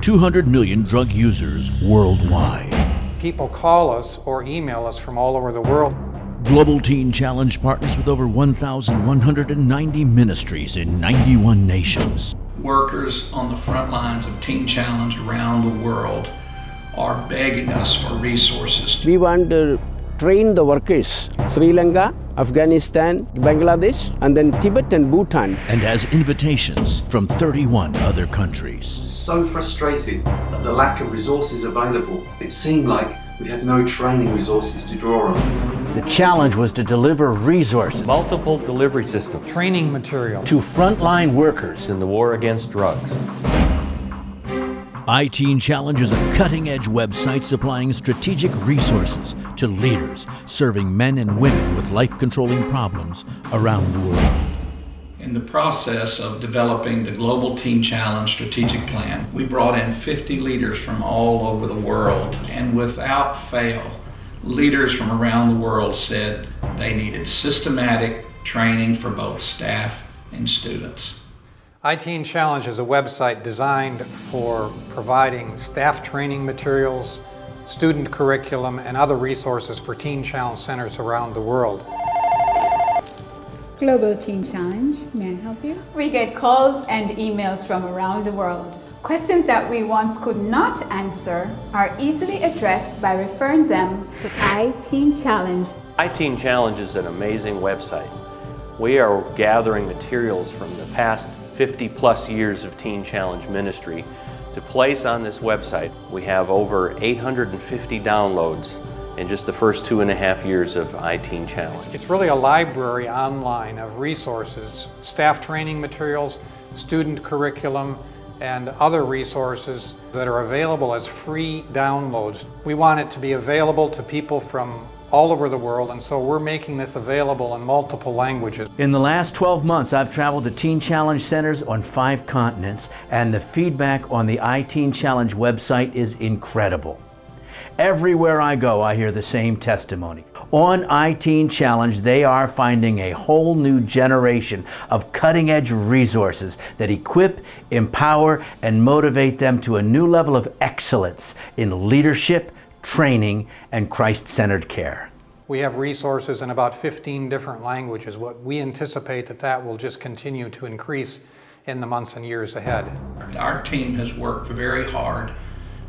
200 million drug users worldwide. People call us or email us from all over the world. Global Teen Challenge partners with over 1,190 ministries in 91 nations. Workers on the front lines of Teen Challenge around the world are begging us for resources. We want to train the workers, Sri Lanka, Afghanistan, Bangladesh, and then Tibet and Bhutan. And has invitations from 31 other countries. So frustrated at the lack of resources available. It seemed like we had no training resources to draw on. The challenge was to deliver resources. Multiple delivery systems. Training materials. To frontline workers. In the war against drugs. ITEENchallenge is a cutting-edge website supplying strategic resources to leaders serving men and women with life-controlling problems around the world. In the process of developing the Global Teen Challenge strategic plan, we brought in 50 leaders from all over the world, and without fail, leaders from around the world said they needed systematic training for both staff and students. ITEENchallenge is a website designed for providing staff training materials, student curriculum, and other resources for Teen Challenge centers around the world. Global Teen Challenge, may I help you? We get calls and emails from around the world. Questions that we once could not answer are easily addressed by referring them to ITEENchallenge. ITEENchallenge is an amazing website. We are gathering materials from the past 50+ years of Teen Challenge ministry to place on this website. We have over 850 downloads in just the first 2.5 years of ITEENchallenge. It's really a library online of resources, staff training materials, student curriculum, and other resources that are available as free downloads. We want it to be available to people from all over the world, and so we're making this available in multiple languages. In the last 12 months, I've traveled to Teen Challenge centers on 5 continents, and the feedback on the ITEENchallenge website is incredible. Everywhere I go, I hear the same testimony. On ITEENchallenge, they are finding a whole new generation of cutting-edge resources that equip, empower, and motivate them to a new level of excellence in leadership, training, and Christ-centered care. We have resources in about 15 different languages. What we anticipate that will just continue to increase in the months and years ahead. Our team has worked very hard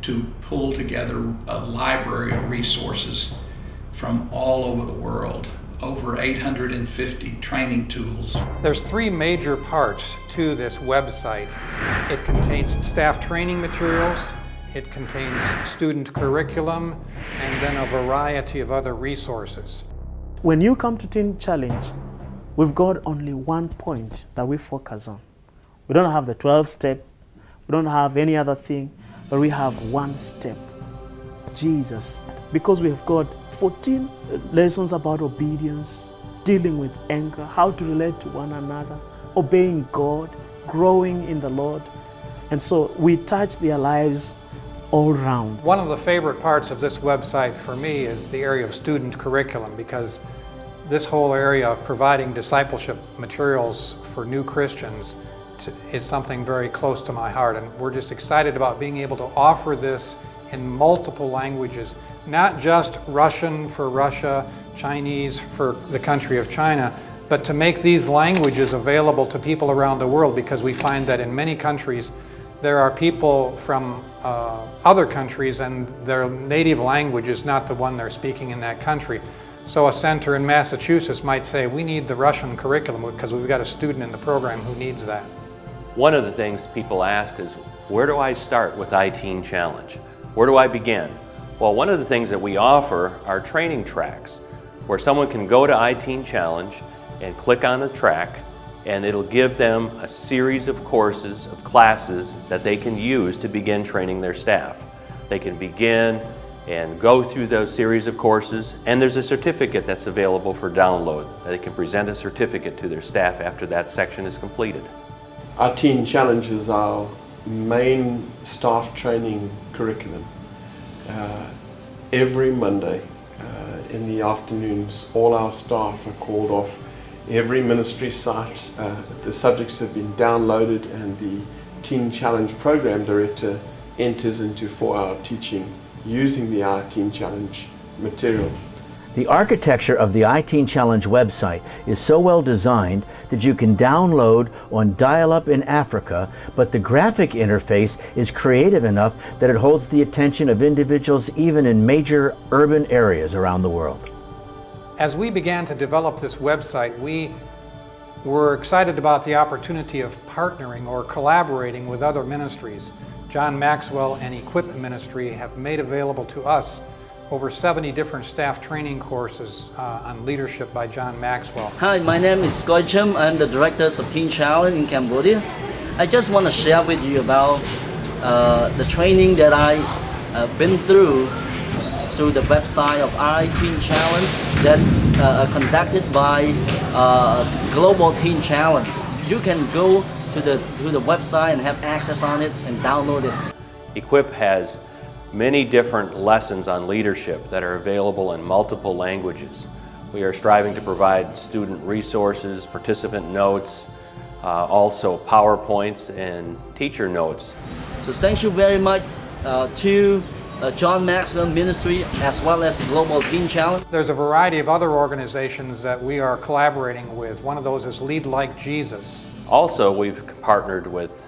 to pull together a library of resources from all over the world, over 850 training tools. There's 3 major parts to this website. It contains staff training materials, it contains student curriculum, and then a variety of other resources. When you come to Teen Challenge, we've got only one point that we focus on. We don't have the 12-step, we don't have any other thing, but we have one step, Jesus. Because we have got 14 lessons about obedience, dealing with anger, how to relate to one another, obeying God, growing in the Lord. And so we touch their lives all round. One of the favorite parts of this website for me is the area of student curriculum, because this whole area of providing discipleship materials for new Christians is something very close to my heart, and we're just excited about being able to offer this in multiple languages, not just Russian for Russia, Chinese for the country of China, but to make these languages available to people around the world, because we find that in many countries there are people from other countries and their native language is not the one they're speaking in that country. So a center in Massachusetts might say, we need the Russian curriculum because we've got a student in the program who needs that. One of the things people ask is, where do I start with ITEENchallenge? Where do I begin? Well, one of the things that we offer are training tracks, where someone can go to ITEENchallenge and click on a track, and it'll give them a series of courses, of classes that they can use to begin training their staff. They can begin and go through those series of courses, and there's a certificate that's available for download. They can present a certificate to their staff after that section is completed. ITEENchallenge is our main staff training curriculum. Every Monday in the afternoons, all our staff are called off every ministry site. The subjects have been downloaded, and the Teen Challenge program director enters into 4-hour teaching using the ITEEN Challenge material. The architecture of the ITEEN Challenge website is so well designed that you can download on dial-up in Africa, but the graphic interface is creative enough that it holds the attention of individuals even in major urban areas around the world. As we began to develop this website, we were excited about the opportunity of partnering or collaborating with other ministries. John Maxwell and Equip Ministry have made available to us over 70 different staff training courses on leadership by John Maxwell. Hi, my name is Goy Chim. I'm the director of Teen Challenge in Cambodia. I just want to share with you about the training that I've been through the website of ITEEN Challenge that conducted by Global Teen Challenge. You can go to the website and have access on it and download it. Equip has many different lessons on leadership that are available in multiple languages. We are striving to provide student resources, participant notes, also PowerPoints and teacher notes. So thank you very much to John Maxwell Ministry as well as the Global Teen Challenge. There's a variety of other organizations that we are collaborating with. One of those is Lead Like Jesus. Also, we've partnered with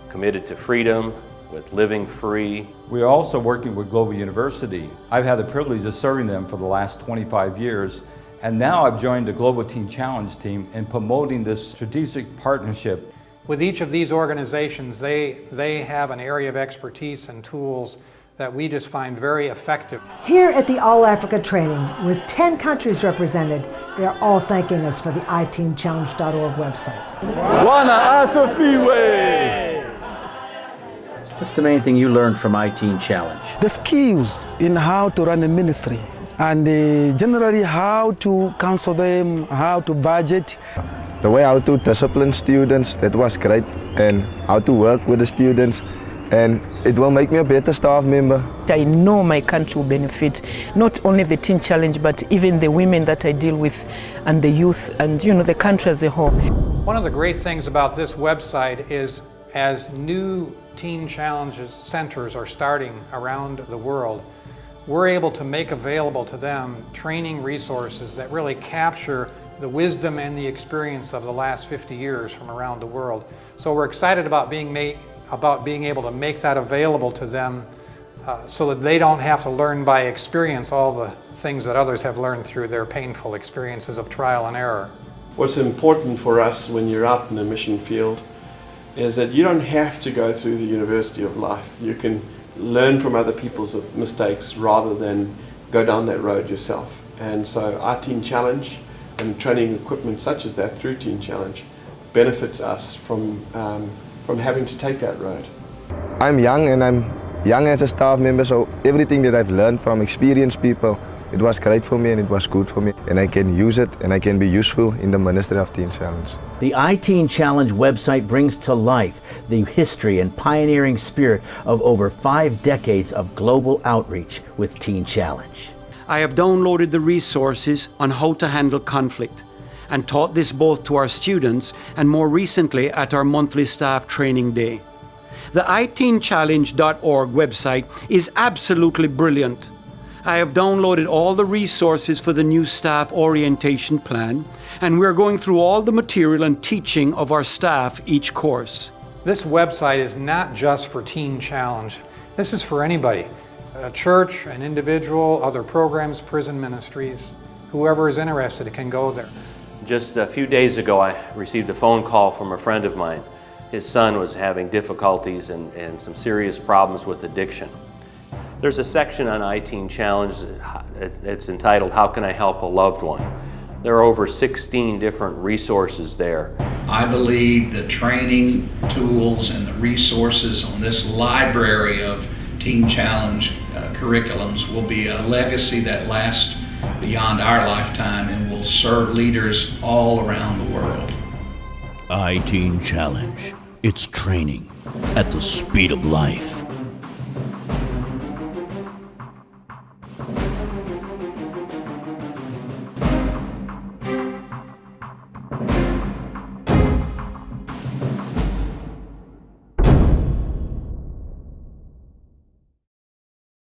Committed to Freedom, with Living Free. We are also working with Global University. I've had the privilege of serving them for the last 25 years, and now I've joined the Global Teen Challenge team in promoting this strategic partnership. With each of these organizations, they have an area of expertise and tools that we just find very effective. Here at the All Africa Training, with 10 countries represented, they are all thanking us for the ITEENchallenge.org website. Wana Asofiwe! What's the main thing you learned from ITEEN Challenge? The skills in how to run a ministry and generally how to counsel them, how to budget. The way how to discipline students, that was great, and how to work with the students, and it will make me a better staff member. I know my country will benefit, not only the Teen Challenge, but even the women that I deal with and the youth and the country as a whole. One of the great things about this website is as new Teen Challenge centers are starting around the world, we're able to make available to them training resources that really capture the wisdom and the experience of the last 50 years from around the world. So we're excited about being able to make that available to them so that they don't have to learn by experience all the things that others have learned through their painful experiences of trial and error. What's important for us when you're out in the mission field is that you don't have to go through the University of Life. You can learn from other people's mistakes rather than go down that road yourself. And so our Teen Challenge and training equipment such as that through Teen Challenge benefits us from having to take that road. I'm young, and I'm young as a staff member, so everything that I've learned from experienced people, it was great for me and it was good for me, and I can use it and I can be useful in the ministry of Teen Challenge. The ITEEN Challenge website brings to life the history and pioneering spirit of over 5 decades of global outreach with Teen Challenge. I have downloaded the resources on how to handle conflict and taught this both to our students and more recently at our monthly staff training day. The ITEENchallenge.org website is absolutely brilliant. I have downloaded all the resources for the new staff orientation plan, and we're going through all the material and teaching of our staff each course. This website is not just for Teen Challenge. This is for anybody. A church, an individual, other programs, prison ministries, whoever is interested can go there. Just a few days ago, I received a phone call from a friend of mine. His son was having difficulties and some serious problems with addiction. There's a section on ITEEN Challenge, it's entitled, How Can I Help a Loved One? There are over 16 different resources there. I believe the training tools and the resources on this library of Teen Challenge curriculums will be a legacy that lasts beyond our lifetime and will serve leaders all around the world. ITEEN Challenge. It's training at the speed of life.